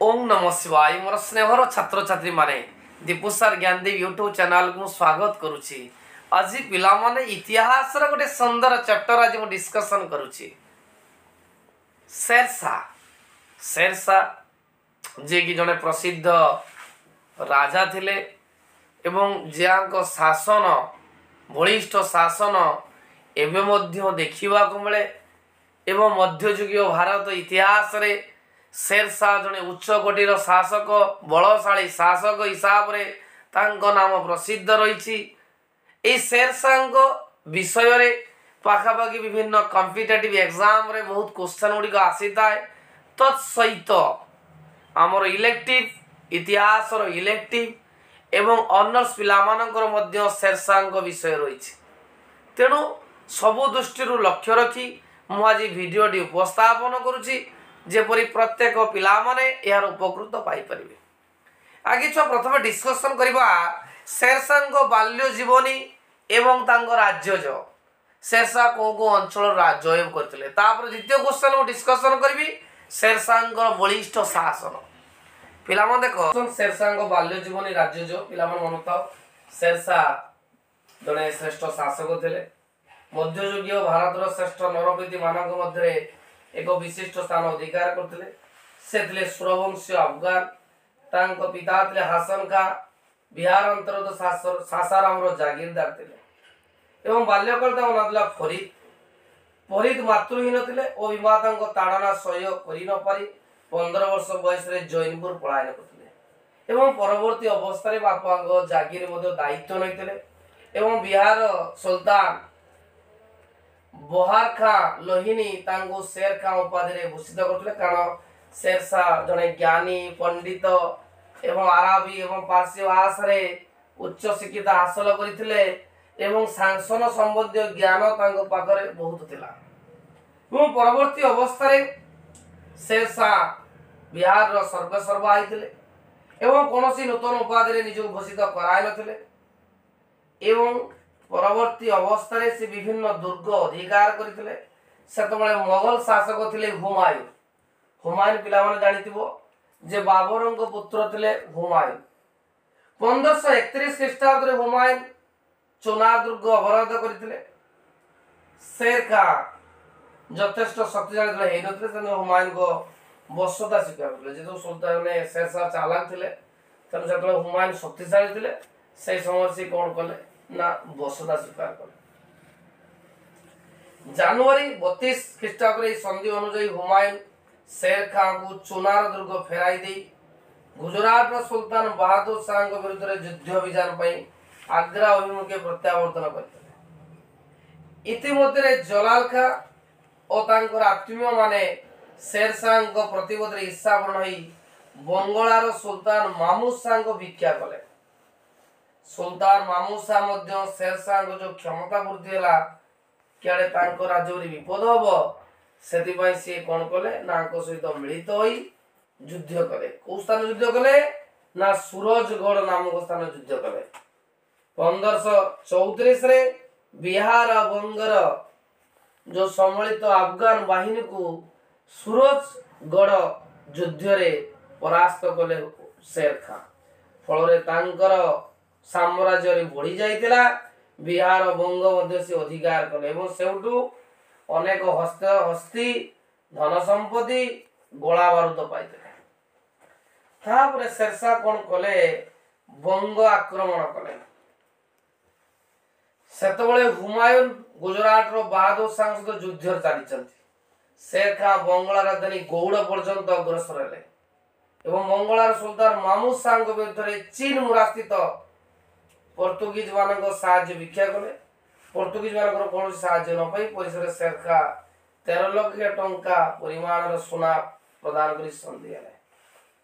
ओम नमः शिवाय मोर स्नेहर छात्र छात्री माने दीपुसार ज्ञानदेव यूट्यूब चैनल को स्वागत करुछि। आज पिला माने इतिहास रा गोटे सुंदर चैप्टर आज मु डिस्कशन करुछि। शेरशाह जे कि जने प्रसिद्ध राजा थिले एवं जियांको शासन बलिष्ठ शासन एवं मध्य देखिबा को मिले एवं मध्ययुगीय भारत इतिहास रे शेरशाह जने उच्च कोटीर शासक बलशाली शासक हिसाब रे तांको नाम प्रसिद्ध रही। ए शेरशाह विषय रे पाखापाखि विभिन्न कॉम्पिटिटिव एग्जाम रे बहुत क्वेश्चन गुड़ी आसी थाए। तत्सहित आमर इलेक्टिव इतिहास रो इलेक्टिव एवं ऑनर्स पिला मानकर मध्य शेरशाह विषय रही। तेणु सबु दृष्टि लक्ष्य रखी मु आज भिडियोटी उपस्थापन करुछि जेपरी प्रत्येक पिला माने यार उपकृत पाई परिबे। आगे छ प्रथम डिस्कशन करबा शेरशाह बाल्य जीवनी एवं तांको राज्य जो शेरशाह को अंचल राज्य करथिले। तापर द्वितीय क्वेश्चन मु डिस्कशन करबी शेरशाह बलिष्ठ शासन। पिला मन देखो शेरशाह बाल्य जीवनी राज्य जो पिला मन मनताओ शेरशाह जने श्रेष्ठ शासक थिले। मध्ययुगीय भारत श्रेष्ठ नरपति मानक मध्य एक विशिष्ट स्थान अधिकार करथिले। से थिले सूर्यवंशी अफगान। तांको पिता थिले हासन का बिहार अंतर्गत सासाराम रो जागीरदार थिले एवं बाल्यकाल तांको नाम फरीद। फरीद मातृहीन थिले और विवादांको ताड़ना सह्य करि न पारि 15 वर्ष बयस रे जैनपुर पलायन करथिले एवं परवर्ती अवस्था रे बापांको जागीर मध्ये दायित्व नैथिले एवं बिहार सुल्तान बहार खां लोहिनी तांको शेर खां उपाधि रे भूषित करथिले। कारण शेरशाह जने ज्ञानी पंडित एवं आरबी एवं पारसी भाषा रे उच्च शिक्षित हासिल करथिले एवं शासन संबंधी ज्ञान तांको पाखरे बहुत थिला। एवं परवर्ती अवस्था रे शेरशाह बिहार रो सर्वसर्वा आइथिले एवं कोनोसी नूतन उपाधि रे निजो घोषित कराय नथिले एवं परवर्ती अवस्था रे से विभिन्न दुर्ग अधिकार करथिले। सेतबळे मोगल शासक थिले हुमायूं। हुमायूं पिला माने जानिथिबो जे बाबरंको पुत्र थिले हुमायूं। 1531 ख्रीष्टाब्द रे हुमायूं चुनार दुर्ग अवरोध करथिले। शेर खां यथेष्ट शक्तिशाली थिले हेइ नथिले तने हुमायूं को बसता स्वीकार करले। जेतो सुल्तान ने शेरशाह चालाक थिले तने सेतबळे हुमायूं शक्तिशाली थिले। से समय से कोन कले ना बसता स्वीकार कले। जनवरी 32 ख्रीष्टाब्द रे संधि अनुसार हुमायूं शेर खां को चुनार दुर्ग फेराई दे गुजरात रो सुल्तान बहादुर शाह को विरुद्ध रे युद्ध अभियान पई आग्रा अभिमुखे प्रत्यावर्तन करथिले। इतिमध्ये जलाल खां और तांकर आत्मीय माने शेरशाह को प्रतिरोध रे इच्छापूर्ण होई बंगलार सुल्तान महमूद शाह को भिक्षा कले। सुल्तान महमूद शाह मध्य शेरशाह को जो क्षमता वृद्धि हला क्याडे तांको राज्य रे विपद हबो सेति पई से कोन कले ना को सहित मिलित होई युद्ध कले। को स्थान युद्ध कले ना सूरजगढ़ नामक स्थान युद्ध कले। 1534 रे बिहार बंगर जो सम्मिलित अफगान बाहिनी को सूरजगढ़ युद्ध रे परास्त कले शेर खां। फल रे तांकर साम्राज्य रे बढ़ी जाइतिला। बिहार बंग मध्य से अधिकार कले एवं सेउटू अनेक हस्ती धन संपत्ति गोला बारूद पाइतिले। तापरे शेरशाह कोन कले बंग आक्रमण कले। सेतबळे हुमायूं गुजरात रो बहादुर शाह सहित युद्ध चालिचंती। शेर खां बंगला राजधानी गौड़ पर्यंत अग्रसर हेले एवं बंगलार सुल्तान महमूद शाह को विरुद्ध रे चीन मुरा स्थित पोर्तुगीज मानक साहाय्य भिक्षा कले। पोर्तुगीज मानकर कौन साहाय्य न पाई परिसर शेर खां 13 लाख टंका परिमाणर सोना प्रदान करी संधि हेले।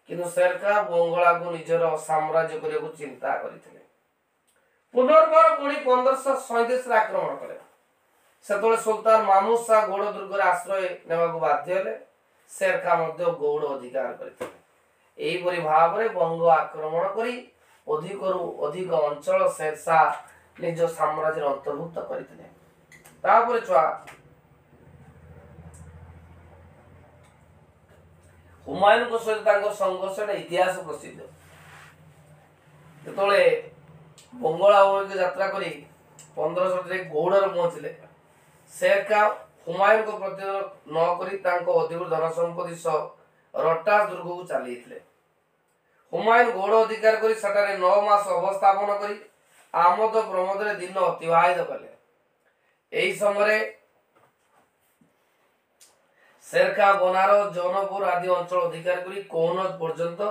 किंतु शेर खां बंगला को निजर साम्राज्य करिया को चिंता करिथिले। पुनर्बार पुणी 1537 रे आक्रमण कले। सेतबळे सुल्तान महमूद शाह गौड़ दुर्ग रे आश्रय नेबा को बाध्य हेले। शेर खां मध्य गौड़ अधिकार करिथिले। एही परि भाव रे बंग आक्रमण करी अधिकरु अधिक अंचल शेरशाह निज साम्राज्य अंतर्भुक्त करथिले। तापर छुआ हुमायूं सहित संघर्ष इतिहास प्रसिद्ध। जो बंगला की यात्रा कर 1500 गौड़े पहुंचले शेर खां हुमायूं को प्रतिरोध नक अधिक धन संपत्ति सह रटास दुर्ग को चली हुमायूं गौड़ अधिकार कर 9 मास अवस्थापन कर आमद प्रमोद दिन अतिवाहित कले। यही समय शेर खां बनारस जौनपुर आदि अंचल अधिकार कर कौनज पर्यंत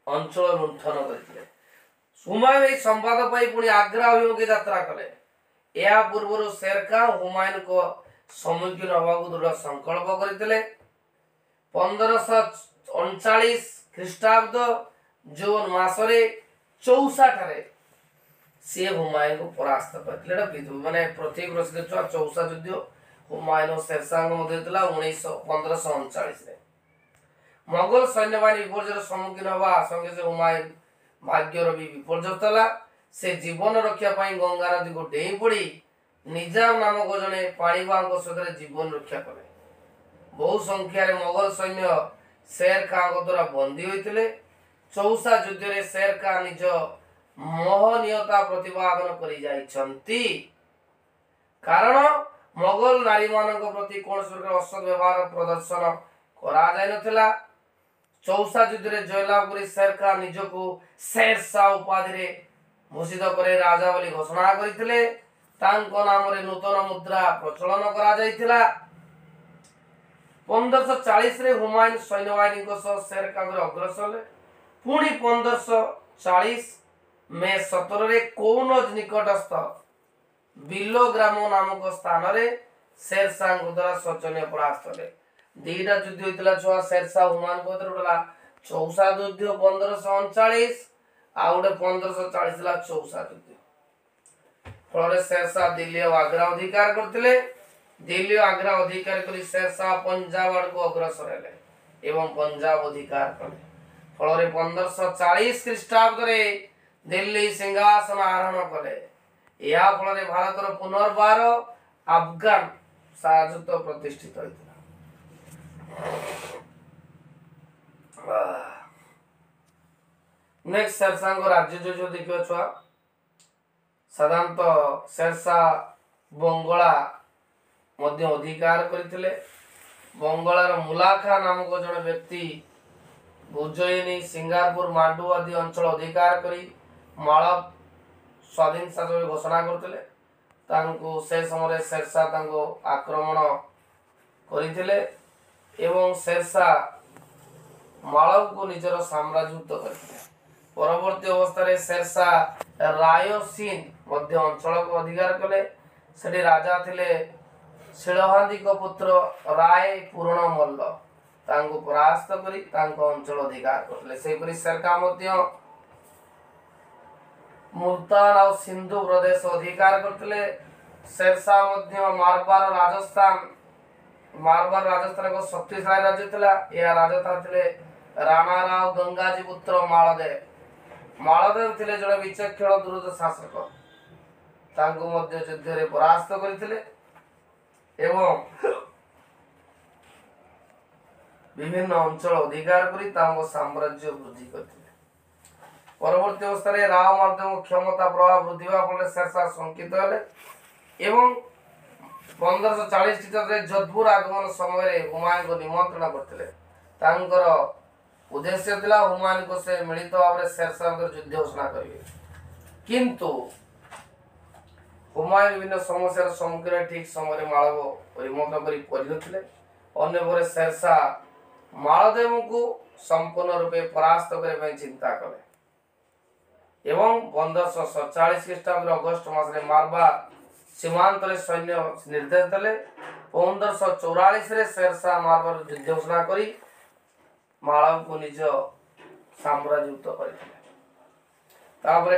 अंचल लुंठन करते। हुमायूं यह संवाद पाई पुणी आग्रा अभिमुखे यात्रा कले। या पूर्व शेर खां हुमायूं को सम्मुखीन होगा दृढ़ संकल्प करते। 1539 ख्रीष्टाब्द जून मासरे चौसा ठारे सी हुमायूं को परास्त करते। माने पृथ्वी प्रसिद्ध छुआ चौसा युद्ध हुमायूं शेरशाह मध्य 1539 मोगल सैन्यबाहिनी विपर्जय सम्मुखीन होगा संगे से हुमायूं भाग्यर भी विपर्जय से जीवन रक्षा गंगा नदी को डेई पड़ी निजाम नामक जड़े पाणीबाग सहित जीवन रक्षा कले। बहु संख्यार मोगल सैन्य शेर खां द्वारा बंदी होते। चौसा युद्ध में शेर खां निज मोहनीयता प्रतिपादन कर कारण मोगल नारी मान प्रति कौन प्रकार असद व्यवहार प्रदर्शन करा। चौसा युद्ध में जयलाभ कर शेर खां निजको शेरशाह उपाधि भूषित कर राजा बोली घोषणा करते। नाम नूतन मुद्रा प्रचलन करा। 1540 हुमायूं सैन्यबाहिनी शेर खां अग्रसर पुणी 1540 मे 17 कौनज निकटस्थ बिलो ग्राम नामक स्थान शेरशाह द्वारा शोचनीय परास्त कले। दीटा युद्ध होता छुआ शेरशाह हुमायूं चौसा युद्ध 1539 आ 1540 चौसा युद्ध। फल शेरशाह दिल्ली और आग्रा अधिकार करते। दिल्ली और आग्रा अधिकार कर शेरशाह पंजाब आड़ को अग्रसर हेले एवं पंजाब अधिकार कले। फल 1540 ख्रीष्टाब्द दिल्ली सिंहासन आरोहण कले। या फल भारतर पुनर्बार अफगान राजत्व प्रतिष्ठित होता। नेक्स्ट शेरशाह राज्य जो देखिए छुआ साधारणतः शेरशाह बंगला मध्य अधिकार करथिले। बंगलार मुलाखा नामक जड़े व्यक्ति उज्जयिनी सिंगापुर मांडू आदि अंचल अधिकार करी मालव स्वाधीन शासन घोषणा करथिले। तांको से समय शेरशाह तांको आक्रमण करथिले एवं शेरशाह मालव को निजर साम्राज्यभुक्त करथिले। परवर्ती अवस्था शेरशाह रायसीन मध्य अंचल को अधिकार कले। सेठी राजा थिले शिलहांदी को पुत्र राय पूर्ण मल्ल तांको परास्त करी तांको अंचल अधिकार करले। से परि शेर खां मध्य मुल्तान और सिंधु प्रदेश अधिकार करते। शेरशाह मध्य मारवार राजस्थान को शक्तिशाली राज्य थिला। या राजा थिले राणा राव गंगाजी पुत्र मालदेव थिले जड़े विचक्षण दुरुद शासक तांको मध्य युद्ध रे परास्त करथिले एवं विभिन्न अंचल अधिकार करी तांको साम्राज्य वृद्धि करथिले। परवर्ती अवस्था राव मालदेव क्षमता प्रभाव वृद्धि होगा फल शेरशाह शंकित हेले एवं 1540 ख्रीष्टाब्द जोधपुर आगमन समय हुमायूं को निमंत्रण करथिले। तांकर उद्देश्य थिला हुमायूं को से मिलित भाव में शेरशाह युद्ध घोषणा करिवे। किंतु हुमायूं विभिन्न समस्यार सम्मुखीन ठीक समय मालव परिमग्न करी परिनथिले। अन्य पर शेरशाह मालदेव को संपूर्ण रूपे परास्त करने चिंता कले एवं 1547 ख्रीष्टाब्द अगस्त मास मारवार सीमांत सैन्य निर्देश देले। 1544 शेरशाह मारवार युद्ध घोषणा करी मालव को निज साम्राज्यभुक्त करथिले।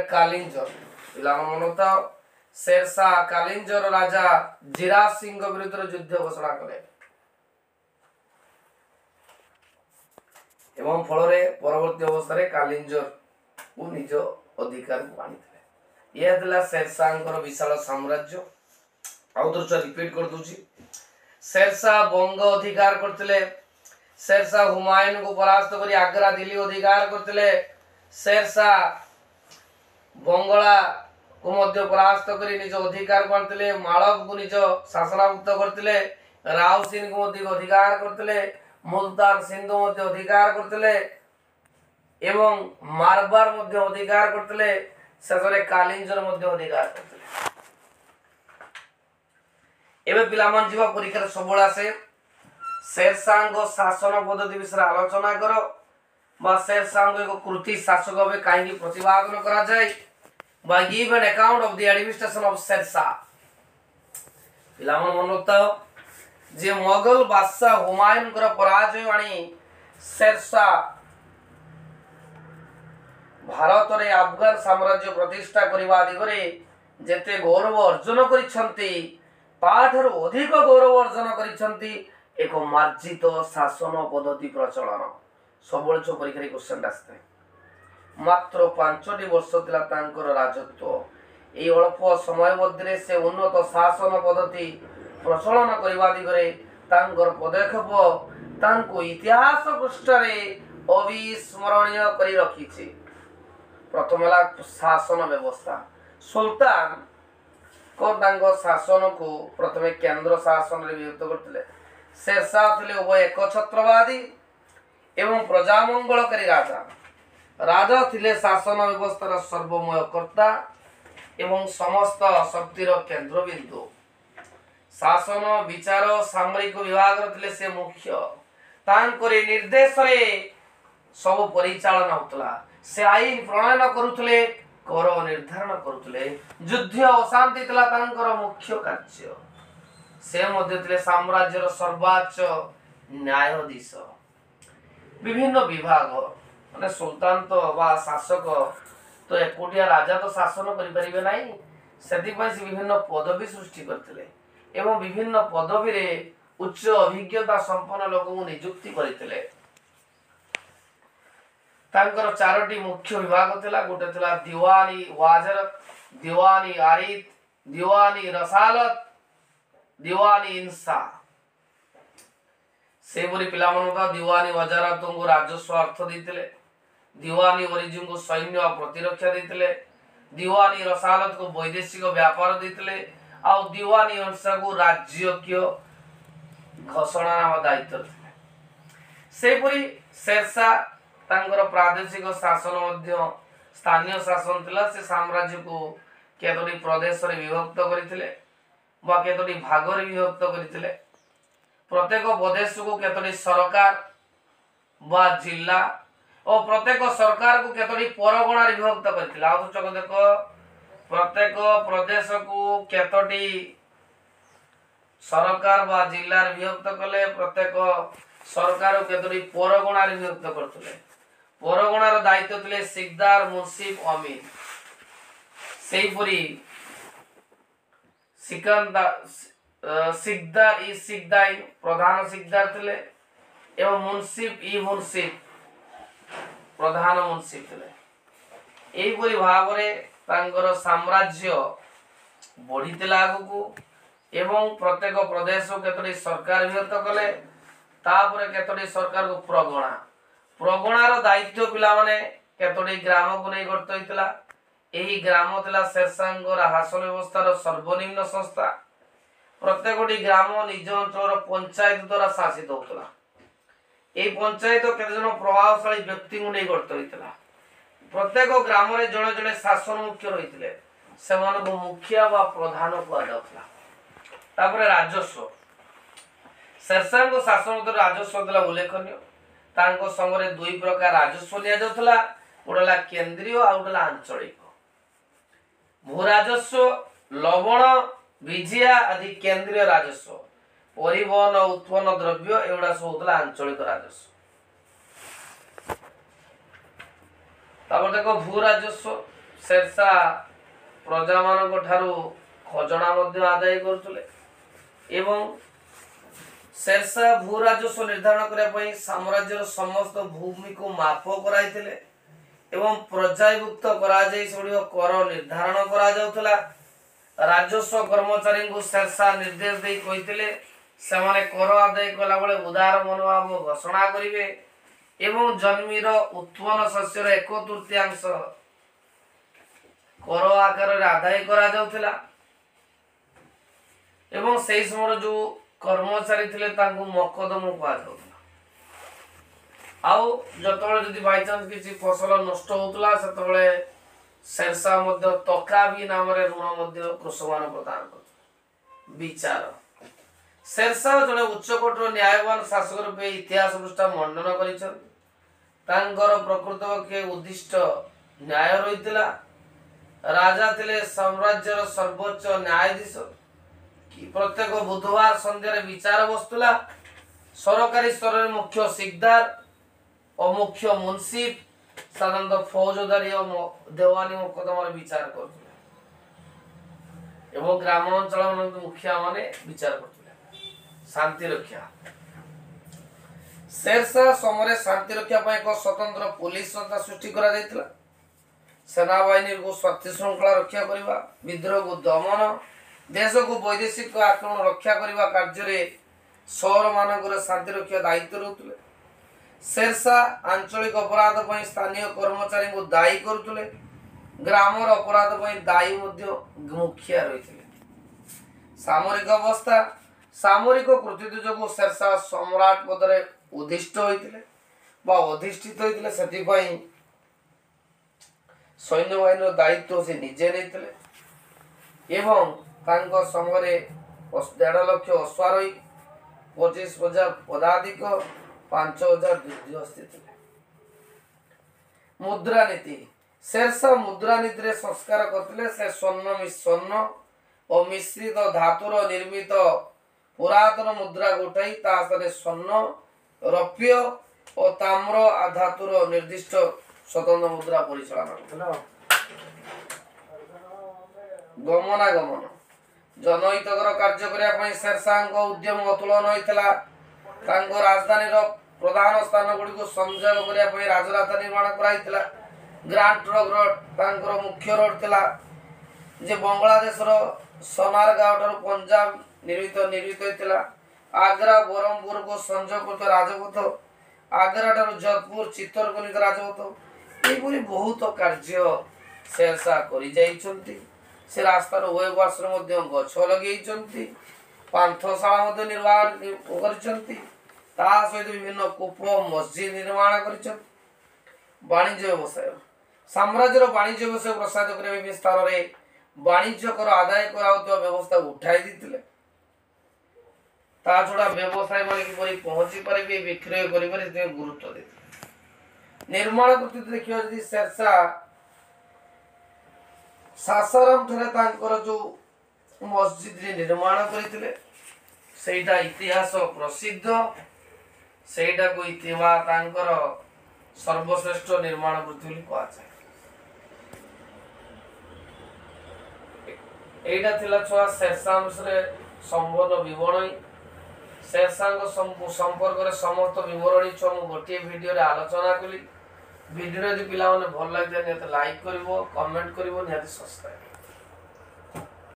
कालिंजर पिला मनता शेरशाह कालिंजर राजा जीराज सिंह विरुद्ध युद्ध घोषणा कले एवं फल परवर्ती अवस्था कालिंजर को निज अधिकार को आनी। यह थिला शेरशाह विशाल साम्राज्य। आउ तो रिपीट कर दूची। शेरशाह बंग अधिकार करथिले। शेरशाह हुमायून को परास्त कर आग्रा दिल्ली अधिकार करते। शेरशाह बंगला को मध्य परास्त कर निज अधिकार करते। मालव को निज शासनाभुक्त करते। रावसिन को मध्य अधिकार करते। मुल्तान सिंधु मध्य अधिकार करते एवं मारवार मध्य अधिकार करते। शेषे कालिंजर मध्य अधिकार करते। एबे पिलामान जीवा परीक्षा सबुल आसे शेरशाह शासन पद्धति विषय आलोचना कर बा शेरशाह को एक कृति शासक भाव कहीं प्रतिपादन करा जाए बा give an account of the administration of Sher Shah. पिलामान मन रखता जे मोगल बादशाह हुमायून पराजय आनी शेरशाह भारत रे अफगान साम्राज्य प्रतिष्ठा करने दिगरे जेते गौरव अर्जन करिसंती ताठारु अधिक गौरव अर्जन करिसंती एक मार्जित शासन पद्धति प्रचलन। सबले जो परीक्षा क्वेश्चन आसते मात्र 5 वर्ष थिला तांकर राजत्व। ए अल्प समय मध्य से उन्नत शासन पद्धति प्रचलन करने दिगरे तांकर पदक्षेप तांको इतिहास पृष्ठरे अविस्मरणीय करी रखिछि। प्रथम शासन व्यवस्था सुल्तान को शासन को प्रथम केंद्र शासन रे विभक्त करथिले। शेरशाह थिले उभय एकछत्रवादी एवं प्रजामंगलकारी राजा। राजा थिले शासन व्यवस्थार सर्वमय कर्ता एवं समस्त शक्तिर केंद्र बिंदु। शासन विचार सामरिक विभाग थिले से मुख्य। तांकरे निर्देश रे सब परिचालन होतला। से आईन प्रणयन करुले कर निर्धारण करुले। युद्ध अशांति थिला तांकर मुख्य कार्य। से मध्य थिले साम्राज्यर सर्वोच्च न्यायाधीश। विभिन्न विभाग माने सुल्तान तो बा शासक तो एकोटिया राजा तो शासन करि परिबे नाही। सेति पय से विभिन्न पदवी सृष्टि करथिले एवं विभिन्न पदवी रे उच्च अभिज्ञता संपन्न लोक को नियुक्ति करथिले। तांकर 4टी मुख्य विभाग थिला। गोटे थिला दीवानी वाजरत, दीवानी आरित, दीवानी रसालत, दीवानी इंसा। से बोली पिला मन का दीवानी वजारत को राजस्व अर्थ देथिले। दीवानी ओरिजिन को सैन्य प्रतिरक्षा देथिले। दीवानी रसालत को वैदेशिक व्यापार देथिले। आ दीवानी इंसा को राज्यकीय घोषणा नाम दायित्व देथिले। से बोली शेरशाह तांकर प्रादेशिक शासन मध्य स्थानीय शासन थिला। से साम्राज्य को केतोटी प्रदेश रे विभक्त करिथिले बा केतोटी भाग रे विभक्त करिथिले। प्रत्येक प्रदेश को केतोटी सरकार बा जिला और प्रत्येक सरकार को केतोटी परगणा रे विभक्त करिथिले। आ तो चक देखो प्रत्येक प्रदेश को केतोटी सरकार बा जिला रे विभक्त कले। प्रत्येक सरकार को केतोटी परगणा रे विभक्त करथिले। परगणार दायित्व थिले सिकदार, मुंसिफ, अमीर। सेहीपरि सिकदार ई सिकदाइन प्रधान सिकदार थिले एवं मुंसिफ ई मुंसिफ प्रधान मुंसिफ थिले। एही परि भाव रे तांकर साम्राज्य बढ़ितिला आगु एवं प्रत्येक प्रदेश को केतोटी सरकार विभक्त कले। तापरे केतोटी सरकार को प्रगणा प्रगणार दायित्व पिला माने केतोटी ग्राम को नै गठित होइतिला। एही ग्राम थिला शेरशाहर शासन व्यवस्थार सर्वनिम्न संस्था। प्रत्येकटी ग्राम निज अंचल पंचायत द्वारा शासित होतला। एही पंचायत केते जन प्रभावशाली व्यक्ति को नै गठित होइतिला। प्रत्येक ग्राम रे जणे जणे शासन मुख्य रहितिले। सेमान को मुखिया बा प्रधान को आजाउतला। तापरे राजस्व शेरशाहर शासन द्वारा राजस्व दिला उल्लेखनीय। तांको संगरे 2 प्रकार राजस्व लिया जाउतला। गोटेला केंद्रीय आ गोटेला आंचलिक। भू राजस्व लवण विजिया आदि केंद्रीय राजस्व। परिवहन उत्पन्न द्रव्य एवडा सब होतला आंचलिक राजस्व। तापर देखो भू राजस्व शेरशाह प्रजा मान ठारू खजना मध्य आदाय करथुले एवं शेरशाह भू राजस्व निर्धारण करने पई साम्राज्यर समस्त भूमि को माप कराइथिले एवं पर्यायभुक्त करा जाय सडियो कर निर्धारण करा जाउथला। राजस्व कर्मचारी को शेरशाह निर्देश दे कहिथिले ସେମାନେ କର ଆଦାୟ କଲା बेले उदार मनोभाव घोषणा करेंगे एवं जन्मीर उत्पन्न शस्यर 1/3 कर आकार आदाय करा जाउथिला एवं से समय जो कर्मचारी थिले तांको मकदम कहा जाउथिला। आउ जतबेले जदि बाय चांस किसी फसल नष्ट होतला सेतबेले शेरशाह मध्य तका भी नाम रे ऋण मध्य कृषक मान प्रदान करथि। विचार शेरशाह जने उच्चकोटर न्यायवान शासक रूपे इतिहास पृष्ठा मंडन करिछन। तांकर प्रकृत के उद्दिष्ट न्याय रहितला। राजा थिले साम्राज्यर सर्वोच्च न्यायाधीश कि प्रत्येक बुधवार संध्या रे विचार बस्तुला। सरकारी स्तर रे मुख्य सिकदार और मुख्य मुंसिफ साधारणतः फौजदारी और देवानी मुकदमा विचार करथुले एवं ग्रामांचल मुखिया माने विचार करथुले। शांति रक्षा शेरशाह समय शांति रक्षा पाई एक स्वतंत्र पुलिस संस्था सृष्टि करा जायतिला। सेनाबाहिनी को शक्ति श्रृंखला रक्षा करबा, विद्रोह को दमन, देश को वैदेशिक आक्रमण रक्षा करबा कार्य रे शहर मानकर शांति रक्षा दायित्व रहउतले। शेरशाह आंचलिक अपराध पर स्थानीय कर्मचारी को दायी करुले। ग्रामर अपराध पर दायी मुखिया रही। सामरिक अवस्था सामरिक कृतित्व जो शेरशाह सम्राट पदरे उद्दिष्ट होते अधिष्ठित होते सैन्य बाहिनी दायित्व से निजे नहीं एवं संगे 1.5 लाख अश्वारोही 25,000 पदाधिक 5,000 दुर्धस्थी थे। मुद्रा नीति शेरशाह मुद्रा नीति रे संस्कार करथिले। से स्वर्ण और मिश्रित धातुर निर्मित पुरातन मुद्रा गोटाई तासरे स्वर्ण रौप्य और ताम्र धातुर निर्दिष्ट स्वतंत्र मुद्रा परिचालन करथिला। गमनागमन जनहितकर कार्य करिया पई शेरशाह उद्यम अतुलन होइतला। राजधानी प्रधान स्थान गुड़ी को संयोग करने राजरास्ता निर्माण कराइतिला। ग्रांड ट्रक रोड मुख्य रोड थिला जे बांग्लादेश सोनारगांव पंजाब निर्मित होइतिला। आगरा बरहमपुर को संयोग करते राजपथ, आगरा जोधपुर चित्तरकनिक राजपथ ये बहुत कार्य शेरशाह करि जाइछन्ति। से रास्तार उभय पार्श्व गछ लगे पांथशाला निर्माण कर सहित विभिन्न कूप मस्जिद निर्माण कर। वाणिज्य व्यवसाय साम्राज्यर वाणिज्य व्यवसाय प्रसाद करने विभिन्न स्थान में वाणिज्य कर आदाय कर व्यवस्था उठाई देते। छड़ा व्यवसाय मान कि पहुंची पारे विक्रय कर गुरुत्व देते। निर्माण प्रति देखिए जदि शेरशाह सासाराम ठारे जो मस्जिद निर्माण करते सेटा इतिहास प्रसिद्ध। सेटा को इतिहास सर्वश्रेष्ठ निर्माण कृति कह एटा थिला छुआ शेरशाह संपूर्ण विवरणी। शेरशाह संपर्क में समस्त विवरणी छुआ गोटे वीडियो रे आलोचना कली। वीडियो यदि पिला माने भल लगे लाइक करिवो, कमेंट करिवो, निहाती सब्सक्राइब।